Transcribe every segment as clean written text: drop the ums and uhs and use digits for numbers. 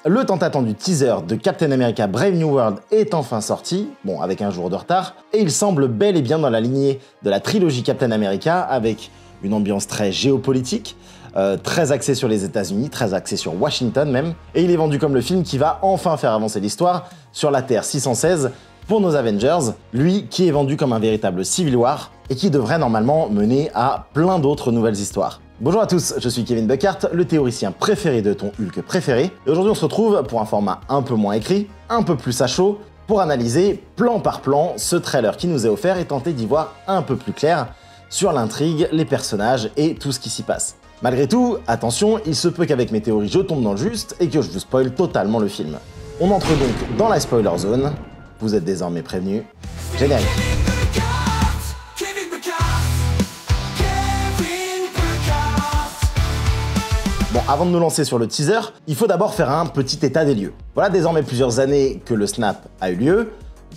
le tant attendu teaser de Captain America Brave New World est enfin sorti, bon avec un jour de retard, et il semble bel et bien dans la lignée de la trilogie Captain America avec une ambiance très géopolitique, très axée sur les États-Unis, très axée sur Washington même, et il est vendu comme le film qui va enfin faire avancer l'histoire sur la Terre 616 pour nos Avengers, lui qui est vendu comme un véritable Civil War et qui devrait normalement mener à plein d'autres nouvelles histoires. Bonjour à tous, je suis Kevin Buckhardt, le théoricien préféré de ton Hulk préféré, et aujourd'hui on se retrouve pour un format un peu moins écrit, un peu plus à chaud, pour analyser plan par plan ce trailer qui nous est offert et tenter d'y voir un peu plus clair sur l'intrigue, les personnages et tout ce qui s'y passe. Malgré tout, attention, il se peut qu'avec mes théories je tombe dans le juste et que je vous spoil totalement le film. On entre donc dans la spoiler zone, vous êtes désormais prévenus, générique. Bon, avant de nous lancer sur le teaser, il faut d'abord faire un petit état des lieux. Voilà désormais plusieurs années que le snap a eu lieu,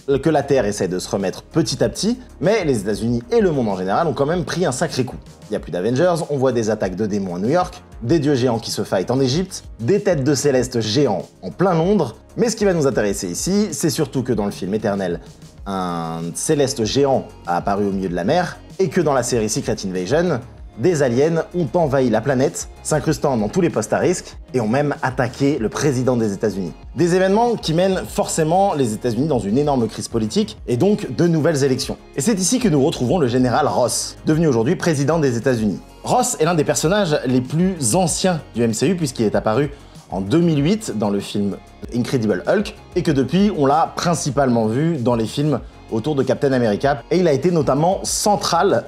que la Terre essaie de se remettre petit à petit, mais les États-Unis et le monde en général ont quand même pris un sacré coup. Il n'y a plus d'Avengers, on voit des attaques de démons à New York, des dieux géants qui se fightent en Égypte, des têtes de célestes géants en plein Londres, mais ce qui va nous intéresser ici, c'est surtout que dans le film Éternel, un céleste géant a apparu au milieu de la mer, et que dans la série Secret Invasion, des aliens ont envahi la planète, s'incrustant dans tous les postes à risque, et ont même attaqué le président des États-Unis. Des événements qui mènent forcément les États-Unis dans une énorme crise politique, et donc de nouvelles élections. Et c'est ici que nous retrouvons le général Ross, devenu aujourd'hui président des États-Unis. Ross est l'un des personnages les plus anciens du MCU, puisqu'il est apparu en 2008 dans le film Incredible Hulk, et que depuis, on l'a principalement vu dans les films autour de Captain America, et il a été notamment central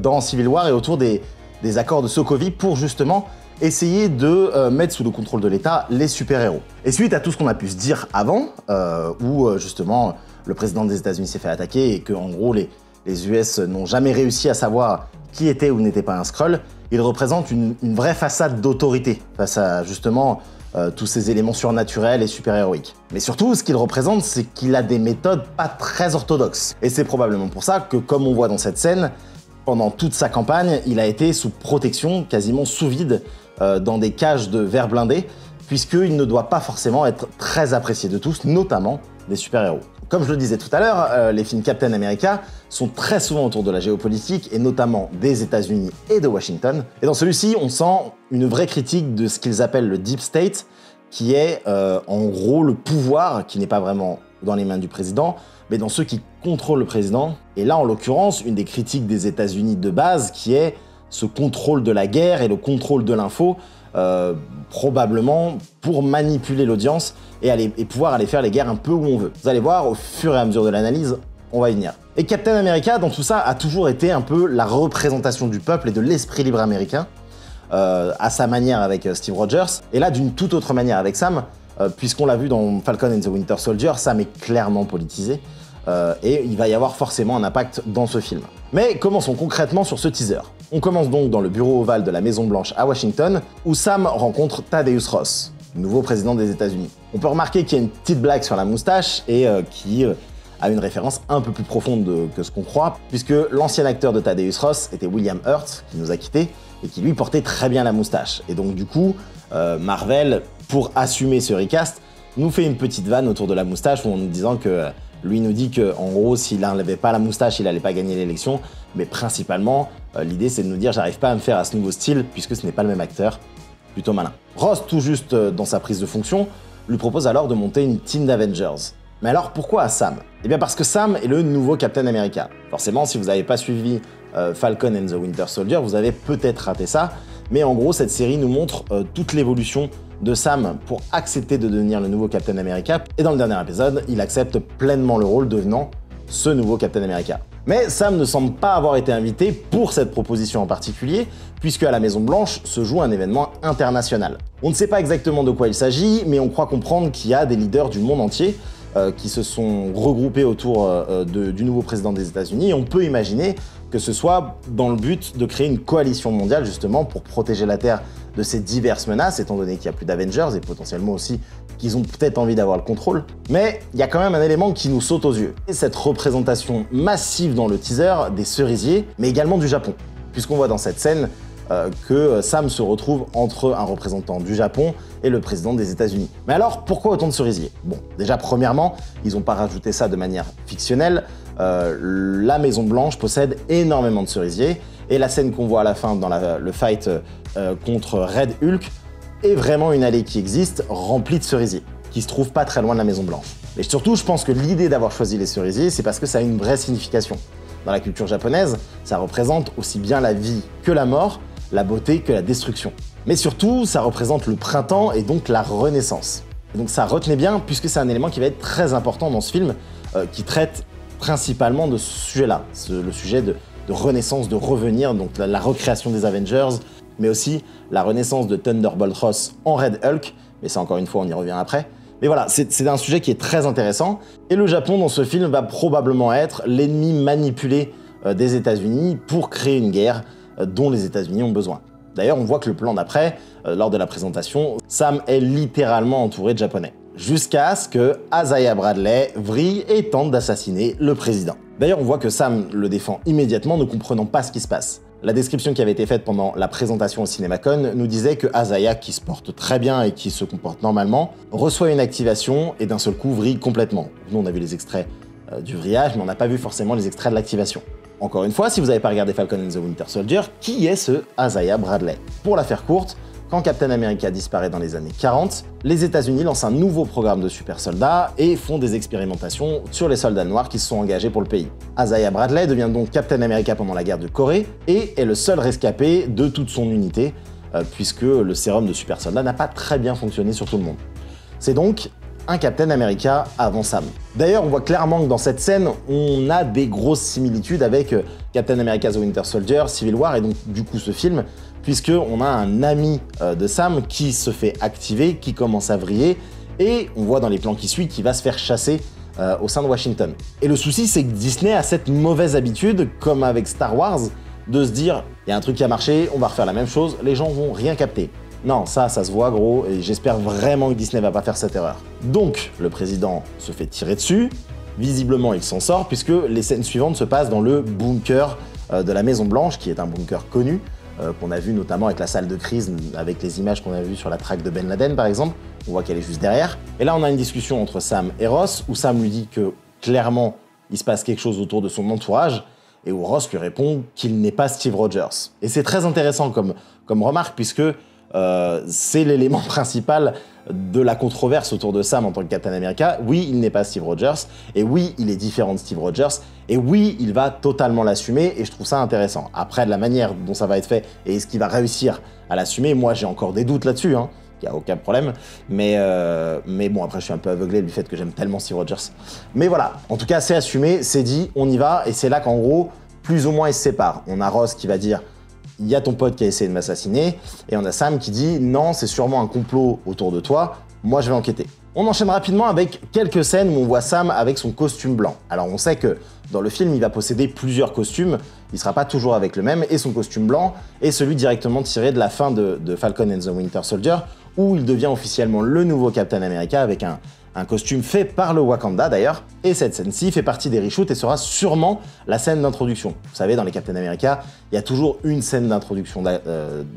dans Civil War et autour des accords de Sokovie pour justement essayer de mettre sous le contrôle de l'État les super-héros. Et suite à tout ce qu'on a pu se dire avant, où justement le président des États-Unis s'est fait attaquer et que en gros les US n'ont jamais réussi à savoir qui était ou n'était pas un Skrull, il représente une vraie façade d'autorité face à justement tous ces éléments surnaturels et super-héroïques. Mais surtout, ce qu'il représente, c'est qu'il a des méthodes pas très orthodoxes. Et c'est probablement pour ça que, comme on voit dans cette scène, pendant toute sa campagne, il a été sous protection, quasiment sous vide, dans des cages de verre blindé, puisqu'il ne doit pas forcément être très apprécié de tous, notamment des super-héros. Comme je le disais tout à l'heure, les films Captain America sont très souvent autour de la géopolitique, et notamment des États-Unis et de Washington. Et dans celui-ci, on sent une vraie critique de ce qu'ils appellent le Deep State, qui est en gros le pouvoir, qui n'est pas vraiment dans les mains du président, mais dans ceux qui contrôlent le président. Et là, en l'occurrence, une des critiques des États-Unis de base, qui est ce contrôle de la guerre et le contrôle de l'info, probablement pour manipuler l'audience et pouvoir aller faire les guerres un peu où on veut. Vous allez voir, au fur et à mesure de l'analyse, on va y venir. Et Captain America, dans tout ça, a toujours été un peu la représentation du peuple et de l'esprit libre américain, à sa manière avec Steve Rogers, et là d'une toute autre manière avec Sam, puisqu'on l'a vu dans Falcon and the Winter Soldier, Sam est clairement politisé, et il va y avoir forcément un impact dans ce film. Mais commençons concrètement sur ce teaser. On commence donc dans le bureau ovale de la Maison Blanche à Washington, où Sam rencontre Thaddeus Ross, nouveau président des États-Unis. On peut remarquer qu'il y a une petite blague sur la moustache et qui a une référence un peu plus profonde que ce qu'on croit, puisque l'ancien acteur de Thaddeus Ross était William Hurt, qui nous a quittés, et qui lui portait très bien la moustache. Et donc du coup, Marvel, pour assumer ce recast, nous fait une petite vanne autour de la moustache, en nous disant que lui nous dit que en gros, s'il n'enlevait pas la moustache, il n'allait pas gagner l'élection, mais principalement, l'idée c'est de nous dire j'arrive pas à me faire à ce nouveau style, puisque ce n'est pas le même acteur. Plutôt malin. Ross, tout juste dans sa prise de fonction, lui propose alors de monter une team d'Avengers. Mais alors pourquoi à Sam? Eh bien parce que Sam est le nouveau Captain America. Forcément, si vous n'avez pas suivi Falcon and the Winter Soldier, vous avez peut-être raté ça, mais en gros cette série nous montre toute l'évolution de Sam pour accepter de devenir le nouveau Captain America, et dans le dernier épisode, il accepte pleinement le rôle, devenant ce nouveau Captain America. Mais Sam ne semble pas avoir été invité pour cette proposition en particulier, puisque à la Maison Blanche se joue un événement international. On ne sait pas exactement de quoi il s'agit, mais on croit comprendre qu'il y a des leaders du monde entier qui se sont regroupés autour du nouveau président des États-Unis, et on peut imaginer que ce soit dans le but de créer une coalition mondiale justement pour protéger la Terre de ces diverses menaces, étant donné qu'il n'y a plus d'Avengers et potentiellement aussi qu'ils ont peut-être envie d'avoir le contrôle. Mais il y a quand même un élément qui nous saute aux yeux. Et cette représentation massive dans le teaser des cerisiers, mais également du Japon. Puisqu'on voit dans cette scène que Sam se retrouve entre un représentant du Japon et le président des États-Unis. Mais alors, pourquoi autant de cerisiers? Bon, déjà, premièrement, ils n'ont pas rajouté ça de manière fictionnelle. La Maison Blanche possède énormément de cerisiers, et la scène qu'on voit à la fin dans le fight contre Red Hulk est vraiment une allée qui existe, remplie de cerisiers, qui se trouve pas très loin de la Maison Blanche. Et surtout, je pense que l'idée d'avoir choisi les cerisiers, c'est parce que ça a une vraie signification. Dans la culture japonaise, ça représente aussi bien la vie que la mort, la beauté que la destruction. Mais surtout, ça représente le printemps et donc la renaissance. Et donc ça, retenez bien, puisque c'est un élément qui va être très important dans ce film, qui traite principalement de ce sujet-là, le sujet de renaissance, de revenir, donc la recréation des Avengers, mais aussi la renaissance de Thunderbolt Ross en Red Hulk, mais ça encore une fois on y revient après. Mais voilà, c'est un sujet qui est très intéressant, et le Japon dans ce film va probablement être l'ennemi manipulé des États-Unis pour créer une guerre dont les États-Unis ont besoin. D'ailleurs, on voit que le plan d'après, lors de la présentation, Sam est littéralement entouré de Japonais. Jusqu'à ce que Isaiah Bradley vrille et tente d'assassiner le président. D'ailleurs, on voit que Sam le défend immédiatement, ne comprenant pas ce qui se passe. La description qui avait été faite pendant la présentation au CinemaCon nous disait que Isaiah, qui se porte très bien et qui se comporte normalement, reçoit une activation et d'un seul coup vrille complètement. Nous, on a vu les extraits du vrillage, mais on n'a pas vu forcément les extraits de l'activation. Encore une fois, si vous n'avez pas regardé Falcon and the Winter Soldier, qui est ce Isaiah Bradley? Pour la faire courte, quand Captain America disparaît dans les années 40, les États-Unis lancent un nouveau programme de super soldats et font des expérimentations sur les soldats noirs qui se sont engagés pour le pays. Isaiah Bradley devient donc Captain America pendant la guerre de Corée et est le seul rescapé de toute son unité, puisque le sérum de super soldat n'a pas très bien fonctionné sur tout le monde. C'est donc un Captain America avant Sam. D'ailleurs, on voit clairement que dans cette scène, on a des grosses similitudes avec Captain America The Winter Soldier, Civil War et donc du coup ce film, puisqu'on a un ami de Sam qui se fait activer, qui commence à vriller, et on voit dans les plans qui suivent qu'il va se faire chasser au sein de Washington. Et le souci, c'est que Disney a cette mauvaise habitude, comme avec Star Wars, de se dire « il y a un truc qui a marché, on va refaire la même chose, les gens vont rien capter ». Non, ça se voit gros, et j'espère vraiment que Disney va pas faire cette erreur. Donc, le président se fait tirer dessus, visiblement il s'en sort, puisque les scènes suivantes se passent dans le bunker de la Maison Blanche, qui est un bunker connu, qu'on a vu notamment avec la salle de crise, avec les images qu'on a vues sur la traque de Ben Laden par exemple, on voit qu'elle est juste derrière. Et là on a une discussion entre Sam et Ross, où Sam lui dit que clairement il se passe quelque chose autour de son entourage, et où Ross lui répond qu'il n'est pas Steve Rogers. Et c'est très intéressant comme remarque, puisque c'est l'élément principal de la controverse autour de Sam en tant que Captain America. Oui, il n'est pas Steve Rogers, et oui, il est différent de Steve Rogers, et oui, il va totalement l'assumer, et je trouve ça intéressant. Après, de la manière dont ça va être fait, et est-ce qu'il va réussir à l'assumer, moi j'ai encore des doutes là-dessus, hein. Il n'y a aucun problème, mais bon, après je suis un peu aveuglé du fait que j'aime tellement Steve Rogers. Mais voilà, en tout cas c'est assumé, c'est dit, on y va, et c'est là qu'en gros, plus ou moins ils se séparent. On a Ross qui va dire « il y a ton pote qui a essayé de m'assassiner », et on a Sam qui dit « non, c'est sûrement un complot autour de toi, moi je vais enquêter ». On enchaîne rapidement avec quelques scènes où on voit Sam avec son costume blanc. Alors on sait que dans le film, il va posséder plusieurs costumes, il ne sera pas toujours avec le même, et son costume blanc est celui directement tiré de la fin de Falcon and the Winter Soldier, où il devient officiellement le nouveau Captain America avec un costume fait par le Wakanda d'ailleurs, et cette scène-ci fait partie des reshoots et sera sûrement la scène d'introduction. Vous savez, dans les Captain America, il y a toujours une scène d'introduction,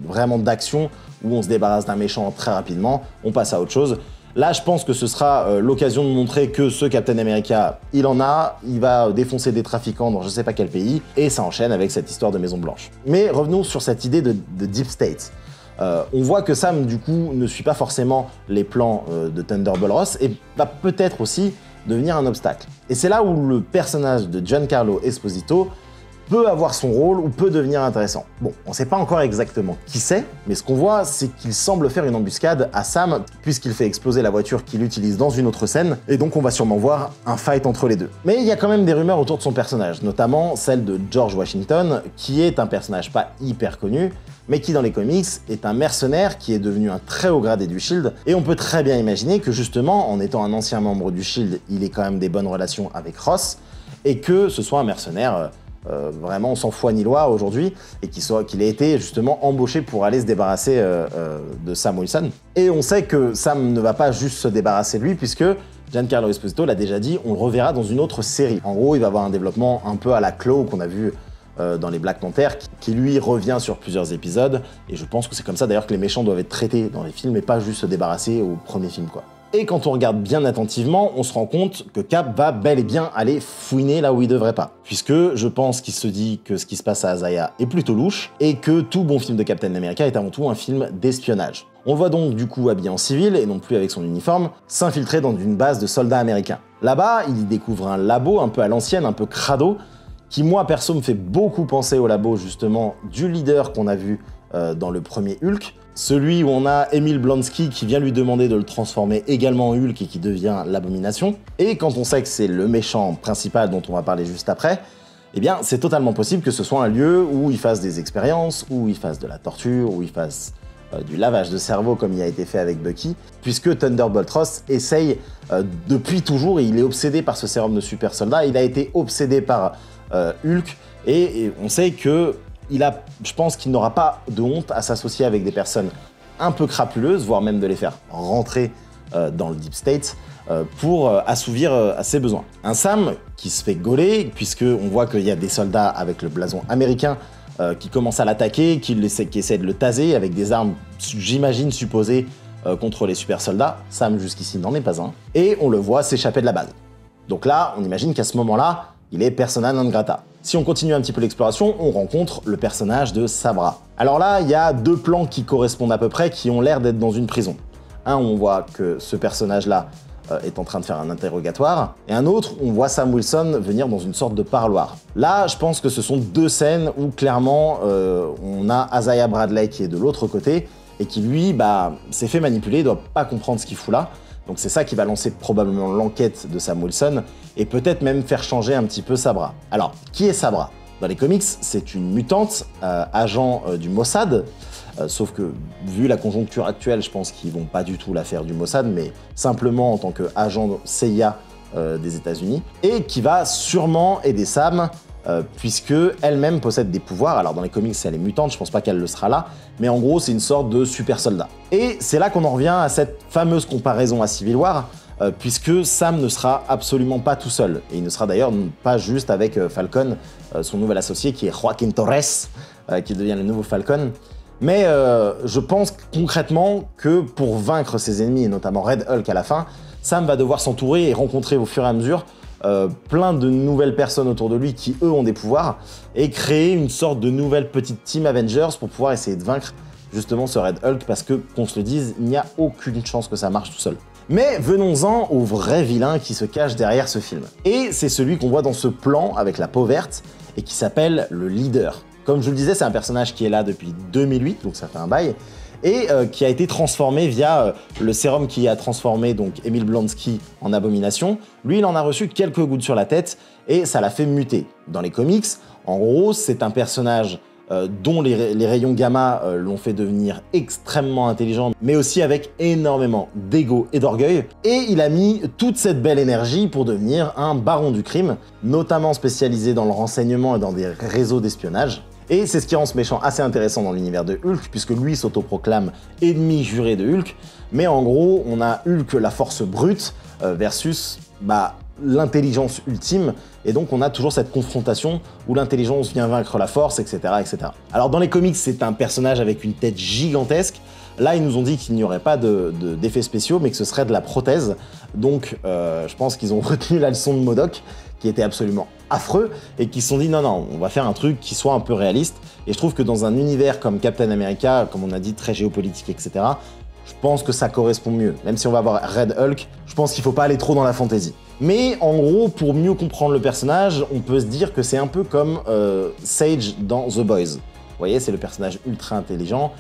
vraiment d'action, où on se débarrasse d'un méchant très rapidement, on passe à autre chose. Là, je pense que ce sera l'occasion de montrer que ce Captain America, il en a, il va défoncer des trafiquants dans je sais pas quel pays, et ça enchaîne avec cette histoire de Maison Blanche. Mais revenons sur cette idée de Deep State. On voit que Sam, du coup, ne suit pas forcément les plans de Thunderbolt Ross et va peut-être aussi devenir un obstacle. Et c'est là où le personnage de Giancarlo Esposito peut avoir son rôle ou peut devenir intéressant. Bon, on ne sait pas encore exactement qui c'est, mais ce qu'on voit, c'est qu'il semble faire une embuscade à Sam, puisqu'il fait exploser la voiture qu'il utilise dans une autre scène, et donc on va sûrement voir un fight entre les deux. Mais il y a quand même des rumeurs autour de son personnage, notamment celle de George Washington, qui est un personnage pas hyper connu, mais qui dans les comics est un mercenaire qui est devenu un très haut gradé du SHIELD, et on peut très bien imaginer que justement, en étant un ancien membre du SHIELD, il ait quand même des bonnes relations avec Ross, et que ce soit un mercenaire vraiment sans foi ni loi aujourd'hui, et qu'il ait été justement embauché pour aller se débarrasser de Sam Wilson. Et on sait que Sam ne va pas juste se débarrasser de lui, puisque Giancarlo Esposito l'a déjà dit, on le reverra dans une autre série. En gros, il va avoir un développement un peu à la Claw qu'on a vu dans les Black Panther, qui lui revient sur plusieurs épisodes, et je pense que c'est comme ça d'ailleurs que les méchants doivent être traités dans les films, et pas juste se débarrasser au premier film, quoi. Et quand on regarde bien attentivement, on se rend compte que Cap va bel et bien aller fouiner là où il devrait pas. Puisque je pense qu'il se dit que ce qui se passe à Azaya est plutôt louche, et que tout bon film de Captain America est avant tout un film d'espionnage. On le voit donc du coup habillé en civil, et non plus avec son uniforme, s'infiltrer dans une base de soldats américains. Là-bas, il y découvre un labo un peu à l'ancienne, un peu crado, qui moi perso me fait beaucoup penser au labo justement du leader qu'on a vu dans le premier Hulk, celui où on a Emil Blonsky qui vient lui demander de le transformer également en Hulk et qui devient l'Abomination. Et quand on sait que c'est le méchant principal dont on va parler juste après, eh bien c'est totalement possible que ce soit un lieu où il fasse des expériences, où il fasse de la torture, où il fasse du lavage de cerveau comme il a été fait avec Bucky, puisque Thunderbolt Ross essaye depuis toujours, et il est obsédé par ce sérum de super soldat, il a été obsédé par Hulk, et on sait que je pense qu'il n'aura pas de honte à s'associer avec des personnes un peu crapuleuses, voire même de les faire rentrer dans le Deep State pour assouvir ses besoins. Un Sam qui se fait gauler, puisqu'on voit qu'il y a des soldats avec le blason américain qui commencent à l'attaquer, qui essaient de le taser avec des armes, j'imagine, supposées contre les super soldats. Sam, jusqu'ici, n'en est pas un. Et on le voit s'échapper de la base. Donc là, on imagine qu'à ce moment-là, il est persona non grata. Si on continue un petit peu l'exploration, on rencontre le personnage de Sabra. Alors là, il y a deux plans qui correspondent à peu près, qui ont l'air d'être dans une prison. Un où on voit que ce personnage-là est en train de faire un interrogatoire, et un autre, on voit Sam Wilson venir dans une sorte de parloir. Là, je pense que ce sont deux scènes où clairement, on a Isaiah Bradley qui est de l'autre côté, et qui lui, s'est fait manipuler, il doit pas comprendre ce qu'il fout là. Donc c'est ça qui va lancer probablement l'enquête de Sam Wilson, et peut-être même faire changer un petit peu Sabra. Alors, qui est Sabra? Dans les comics, c'est une mutante, agent du Mossad, sauf que, vu la conjoncture actuelle, je pense qu'ils vont pas du tout la faire du Mossad, mais simplement en tant qu'agent CIA des États-Unis, et qui va sûrement aider Sam, puisque elle-même possède des pouvoirs. Alors dans les comics, elle est mutante, je pense pas qu'elle le sera là, mais en gros, c'est une sorte de super soldat. Et c'est là qu'on en revient à cette fameuse comparaison à Civil War, puisque Sam ne sera absolument pas tout seul. Et il ne sera d'ailleurs pas juste avec Falcon, son nouvel associé, qui est Joaquin Torres, qui devient le nouveau Falcon. Mais je pense concrètement que pour vaincre ses ennemis, et notamment Red Hulk à la fin, Sam va devoir s'entourer et rencontrer au fur et à mesure plein de nouvelles personnes autour de lui qui, eux, ont des pouvoirs, et créer une sorte de nouvelle petite team Avengers pour pouvoir essayer de vaincre justement ce Red Hulk, parce que, qu'on se le dise, il n'y a aucune chance que ça marche tout seul. Mais venons-en au vrai vilain qui se cache derrière ce film. Et c'est celui qu'on voit dans ce plan avec la peau verte, et qui s'appelle le Leader. Comme je vous le disais, c'est un personnage qui est là depuis 2008, donc ça fait un bail, et qui a été transformé via le sérum qui a transformé donc Emil Blonsky en Abomination. Lui, il en a reçu quelques gouttes sur la tête, et ça l'a fait muter. Dans les comics, en gros, c'est un personnage dont les rayons gamma l'ont fait devenir extrêmement intelligent, mais aussi avec énormément d'ego et d'orgueil. Et il a mis toute cette belle énergie pour devenir un baron du crime, notamment spécialisé dans le renseignement et dans des réseaux d'espionnage. Et c'est ce qui rend ce méchant assez intéressant dans l'univers de Hulk, puisque lui s'autoproclame ennemi juré de Hulk. Mais en gros, on a Hulk, la force brute, versus l'intelligence ultime, et donc on a toujours cette confrontation où l'intelligence vient vaincre la force, etc., etc. Alors dans les comics, c'est un personnage avec une tête gigantesque. Là, ils nous ont dit qu'il n'y aurait pas d'effets spéciaux, mais que ce serait de la prothèse. Donc je pense qu'ils ont retenu la leçon de MODOK, qui était absolument affreux, et qui se sont dit non, on va faire un truc qui soit un peu réaliste. Et je trouve que dans un univers comme Captain America, comme on a dit, très géopolitique, etc., je pense que ça correspond mieux. Même si on va avoir Red Hulk, je pense qu'il faut pas aller trop dans la fantasy. Mais en gros, pour mieux comprendre le personnage, on peut se dire que c'est un peu comme Sage dans The Boys. Vous voyez, c'est le personnage ultra intelligent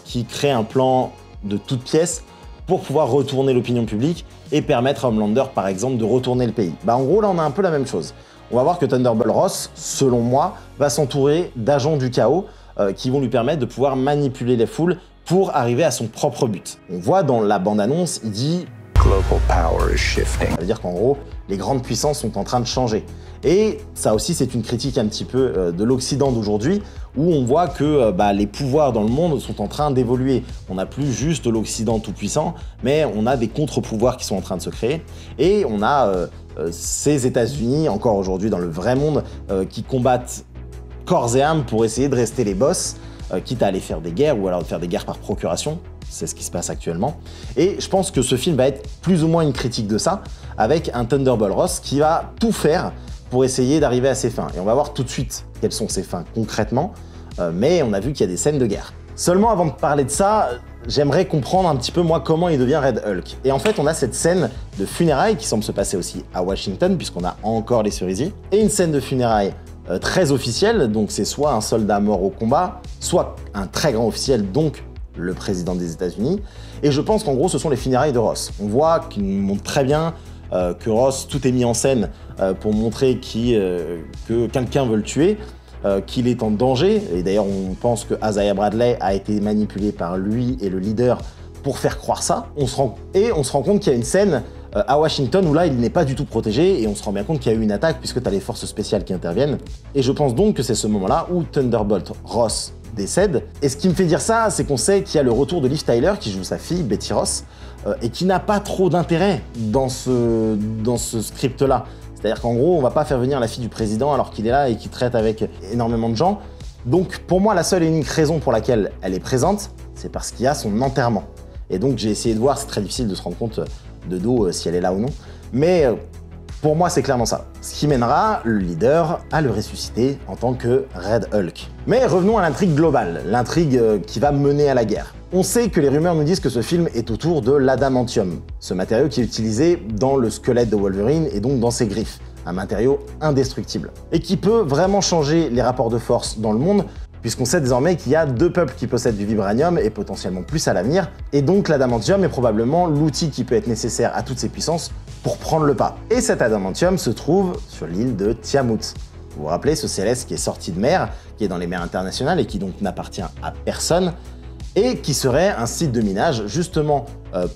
qui crée un plan de toute pièce pour pouvoir retourner l'opinion publique et permettre à Homelander, par exemple, de retourner le pays. En gros, là, on a un peu la même chose. On va voir que Thunderbolt Ross, selon moi, va s'entourer d'agents du chaos qui vont lui permettre de pouvoir manipuler les foules pour arriver à son propre but. On voit dans la bande-annonce, il dit Global power is shifting. Ça veut dire qu'en gros, les grandes puissances sont en train de changer. Et ça aussi, c'est une critique un petit peu de l'Occident d'aujourd'hui, où on voit que les pouvoirs dans le monde sont en train d'évoluer. On n'a plus juste l'Occident tout-puissant, mais on a des contre-pouvoirs qui sont en train de se créer. Et on a ces États-Unis, encore aujourd'hui dans le vrai monde, qui combattent corps et âme pour essayer de rester les boss, quitte à aller faire des guerres ou alors de faire des guerres par procuration. C'est ce qui se passe actuellement. Et je pense que ce film va être plus ou moins une critique de ça, avec un Thunderbolt Ross qui va tout faire pour essayer d'arriver à ses fins. Et on va voir tout de suite quelles sont ses fins concrètement, mais on a vu qu'il y a des scènes de guerre. Seulement, avant de parler de ça, j'aimerais comprendre un petit peu, moi, comment il devient Red Hulk. Et en fait, on a cette scène de funérailles qui semble se passer aussi à Washington, puisqu'on a encore les cerisiers, et une scène de funérailles très officielle, donc c'est soit un soldat mort au combat, soit un très grand officiel, donc le président des États-Unis. Et je pense qu'en gros, ce sont les funérailles de Ross. On voit qu'il montre très bien que Ross, tout est mis en scène pour montrer que quelqu'un veut le tuer, qu'il est en danger. Et d'ailleurs, on pense que Isaiah Bradley a été manipulé par lui et le leader pour faire croire ça. On se rend compte qu'il y a une scène à Washington où là, il n'est pas du tout protégé et on se rend bien compte qu'il y a eu une attaque puisque tu as les forces spéciales qui interviennent. Et je pense donc que c'est ce moment-là où Thunderbolt Ross décède. Et ce qui me fait dire ça, c'est qu'on sait qu'il y a le retour de Liv Tyler qui joue sa fille, Betty Ross, et qui n'a pas trop d'intérêt dans ce script-là. C'est-à-dire qu'en gros, on va pas faire venir la fille du président alors qu'il est là et qu'il traite avec énormément de gens. Donc pour moi, la seule et unique raison pour laquelle elle est présente, c'est parce qu'il y a son enterrement. Et donc j'ai essayé de voir, c'est très difficile de se rendre compte de dos si elle est là ou non. Mais pour moi, c'est clairement ça. Ce qui mènera le leader à le ressusciter en tant que Red Hulk. Mais revenons à l'intrigue globale, l'intrigue qui va mener à la guerre. On sait que les rumeurs nous disent que ce film est autour de l'adamantium, ce matériau qui est utilisé dans le squelette de Wolverine et donc dans ses griffes, un matériau indestructible, et qui peut vraiment changer les rapports de force dans le monde, puisqu'on sait désormais qu'il y a 2 peuples qui possèdent du vibranium et potentiellement plus à l'avenir, et donc l'adamantium est probablement l'outil qui peut être nécessaire à toutes ces puissances pour prendre le pas. Et cet adamantium se trouve sur l'île de Tiamut. Vous vous rappelez, ce céleste qui est sorti de mer, qui est dans les mers internationales et qui donc n'appartient à personne, et qui serait un site de minage justement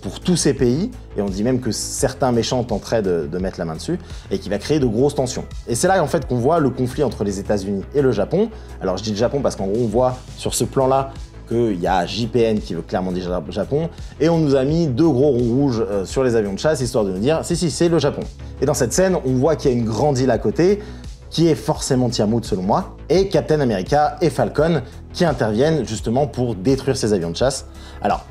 pour tous ces pays, et on dit même que certains méchants tenteraient de mettre la main dessus, et qui va créer de grosses tensions. Et c'est là en fait qu'on voit le conflit entre les États-Unis et le Japon. Alors je dis le Japon parce qu'en gros on voit sur ce plan-là qu'il y a JPN qui veut clairement dire Japon, et on nous a mis 2 gros ronds rouges sur les avions de chasse, histoire de nous dire si c'est le Japon. Et dans cette scène, on voit qu'il y a une grande île à côté, qui est forcément Tiamut selon moi, et Captain America et Falcon qui interviennent justement pour détruire ces avions de chasse. Alors,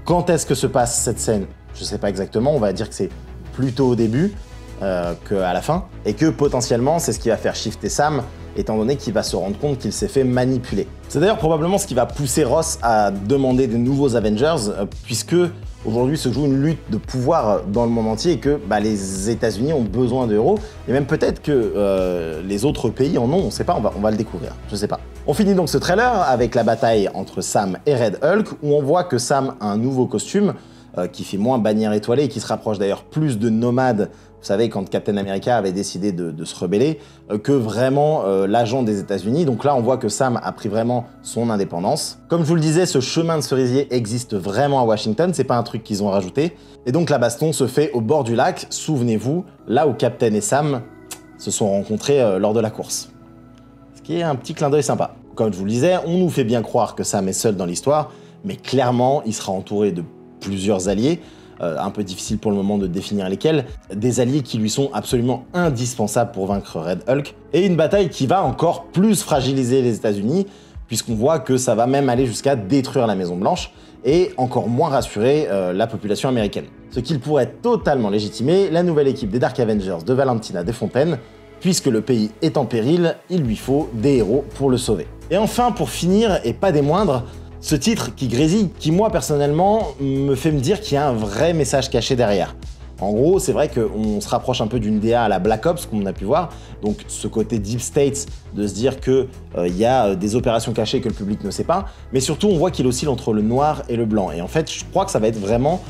quand est-ce que se passe cette scène? Je sais pas exactement, on va dire que c'est plutôt au début qu'à la fin, et que potentiellement c'est ce qui va faire shifter Sam, étant donné qu'il va se rendre compte qu'il s'est fait manipuler. C'est d'ailleurs probablement ce qui va pousser Ross à demander des nouveaux Avengers, puisque aujourd'hui se joue une lutte de pouvoir dans le monde entier et que les États-Unis ont besoin de héros, et même peut-être que les autres pays en ont, on sait pas, on va le découvrir, je sais pas. On finit donc ce trailer avec la bataille entre Sam et Red Hulk, où on voit que Sam a un nouveau costume, qui fait moins bannière étoilée et qui se rapproche d'ailleurs plus de Nomade, vous savez, quand Captain America avait décidé de se rebeller, que vraiment l'agent des États-Unis. Donc là, on voit que Sam a pris vraiment son indépendance. Comme je vous le disais, ce chemin de cerisier existe vraiment à Washington, c'est pas un truc qu'ils ont rajouté. Et donc la baston se fait au bord du lac, souvenez-vous, là où Captain et Sam se sont rencontrés lors de la course. Ce qui est un petit clin d'œil sympa. Comme je vous le disais, on nous fait bien croire que Sam est seul dans l'histoire, mais clairement, il sera entouré de plusieurs alliés, un peu difficile pour le moment de définir lesquels, des alliés qui lui sont absolument indispensables pour vaincre Red Hulk, et une bataille qui va encore plus fragiliser les États-Unis, puisqu'on voit que ça va même aller jusqu'à détruire la Maison Blanche, et encore moins rassurer la population américaine. Ce qu'il pourrait totalement légitimer la nouvelle équipe des Dark Avengers de Valentina Desfontaines, puisque le pays est en péril, il lui faut des héros pour le sauver. Et enfin, pour finir, et pas des moindres, ce titre qui grésille, qui moi personnellement me fait me dire qu'il y a un vrai message caché derrière. En gros, c'est vrai qu'on se rapproche un peu d'une DA à la Black Ops, comme on a pu voir, donc ce côté Deep State, de se dire qu'il y a des opérations cachées que le public ne sait pas, mais surtout on voit qu'il oscille entre le noir et le blanc. Et en fait, je crois que ça va être vraiment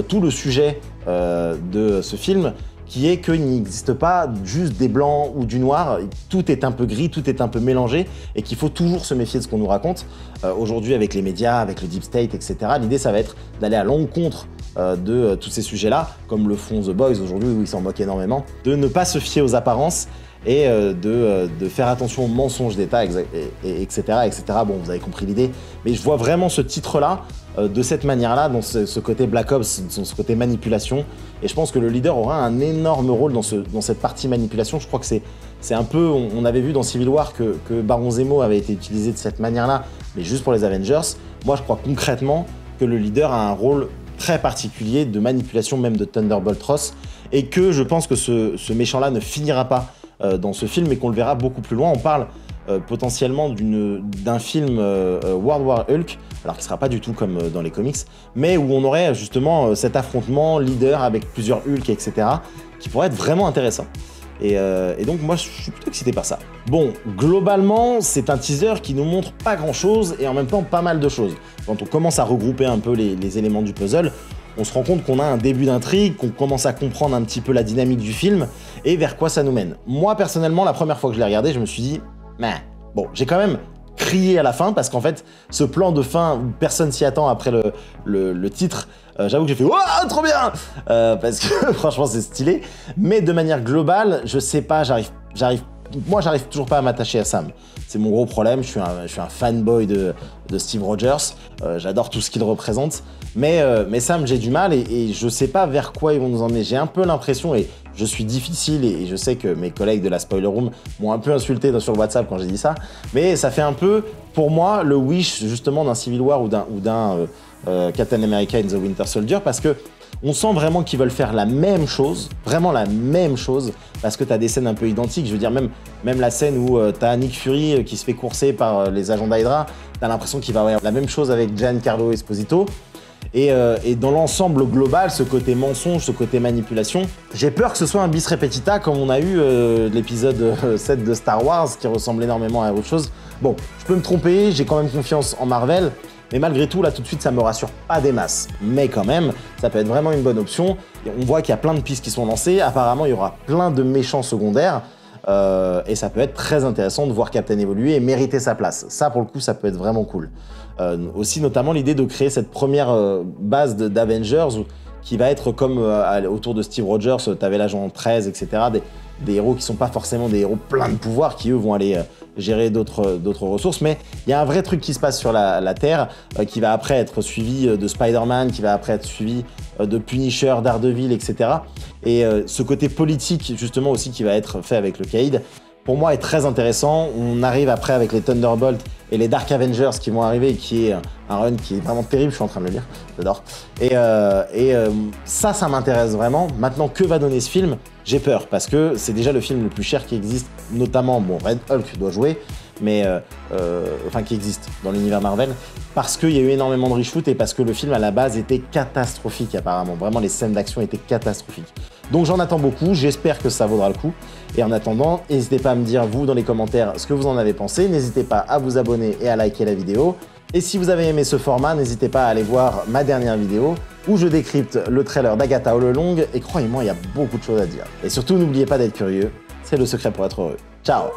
tout le sujet de ce film, qui est qu'il n'existe pas juste des blancs ou du noir, tout est un peu gris, tout est un peu mélangé, et qu'il faut toujours se méfier de ce qu'on nous raconte. Aujourd'hui, avec les médias, avec le Deep State, etc., l'idée, ça va être d'aller à l'encontre de tous ces sujets-là, comme le font The Boys aujourd'hui, où ils s'en moquent énormément, de ne pas se fier aux apparences, et de faire attention aux mensonges d'État, etc., etc. Bon, vous avez compris l'idée, mais je vois vraiment ce titre-là de cette manière-là, dans ce côté Black Ops, dans ce côté manipulation. Et je pense que le leader aura un énorme rôle dans cette partie manipulation. Je crois que c'est un peu, on avait vu dans Civil War que Baron Zemo avait été utilisé de cette manière-là, mais juste pour les Avengers. Moi, je crois concrètement que le leader a un rôle très particulier de manipulation même de Thunderbolt Ross, et que je pense que ce méchant-là ne finira pas dans ce film et qu'on le verra beaucoup plus loin. On parle potentiellement d'un film World War Hulk, alors qui ne sera pas du tout comme dans les comics, mais où on aurait justement cet affrontement leader avec plusieurs Hulk, etc., qui pourrait être vraiment intéressant. Et donc moi je suis plutôt excité par ça. Bon, globalement c'est un teaser qui nous montre pas grand chose et en même temps pas mal de choses. Quand on commence à regrouper un peu les éléments du puzzle, on se rend compte qu'on a un début d'intrigue, qu'on commence à comprendre un petit peu la dynamique du film et vers quoi ça nous mène. Moi personnellement, la première fois que je l'ai regardé, je me suis dit, mais bon, j'ai quand même crié à la fin parce qu'en fait ce plan de fin où personne s'y attend après le titre, j'avoue que j'ai fait waouh, trop bien, parce que franchement c'est stylé, mais de manière globale je sais pas, moi j'arrive toujours pas à m'attacher à Sam. C'est mon gros problème, je suis un fanboy de Steve Rogers, j'adore tout ce qu'il représente, mais Sam j'ai du mal et je sais pas vers quoi ils vont nous emmener. J'ai un peu l'impression, et je suis difficile et je sais que mes collègues de la Spoiler Room m'ont un peu insulté sur le WhatsApp quand j'ai dit ça, mais ça fait un peu pour moi le wish justement d'un Civil War ou d'un Captain America and the Winter Soldier, parce que on sent vraiment qu'ils veulent faire la même chose, vraiment la même chose, parce que t'as des scènes un peu identiques. Je veux dire, même la scène où t'as Nick Fury qui se fait courser par les agents d'Hydra, t'as l'impression qu'il va avoir la même chose avec Giancarlo Esposito. Et dans l'ensemble global, ce côté mensonge, ce côté manipulation, j'ai peur que ce soit un bis repetita comme on a eu l'épisode 7 de Star Wars, qui ressemble énormément à autre chose. Bon, je peux me tromper, j'ai quand même confiance en Marvel, mais malgré tout, là, tout de suite, ça me rassure pas des masses. Mais quand même, ça peut être vraiment une bonne option. Et on voit qu'il y a plein de pistes qui sont lancées. Apparemment, il y aura plein de méchants secondaires. Et ça peut être très intéressant de voir Captain évoluer et mériter sa place. Ça, pour le coup, ça peut être vraiment cool. Aussi, notamment, l'idée de créer cette première base d'Avengers qui va être comme autour de Steve Rogers, tu avais l'agent 13, etc. Des héros qui sont pas forcément des héros pleins de pouvoir, qui eux vont aller gérer d'autres ressources, mais il y a un vrai truc qui se passe sur la Terre, qui va après être suivi de Spider-Man, qui va après être suivi de Punisher, Daredevil, etc. Et ce côté politique, justement, aussi, qui va être fait avec le Caïd, pour moi, est très intéressant. On arrive après avec les Thunderbolts et les Dark Avengers qui vont arriver, qui est un run qui est vraiment terrible, je suis en train de le lire, j'adore. Et ça m'intéresse vraiment. Maintenant, que va donner ce film? J'ai peur, parce que c'est déjà le film le plus cher qui existe, notamment, bon, Red Hulk doit jouer, mais enfin qui existe dans l'univers Marvel, parce qu'il y a eu énormément de reshoot et parce que le film à la base était catastrophique apparemment. Vraiment, les scènes d'action étaient catastrophiques. Donc j'en attends beaucoup, j'espère que ça vaudra le coup. Et en attendant, n'hésitez pas à me dire, vous, dans les commentaires, ce que vous en avez pensé. N'hésitez pas à vous abonner et à liker la vidéo. Et si vous avez aimé ce format, n'hésitez pas à aller voir ma dernière vidéo où je décrypte le trailer d'Agatha All Along. Et croyez-moi, il y a beaucoup de choses à dire. Et surtout, n'oubliez pas d'être curieux, c'est le secret pour être heureux. Ciao!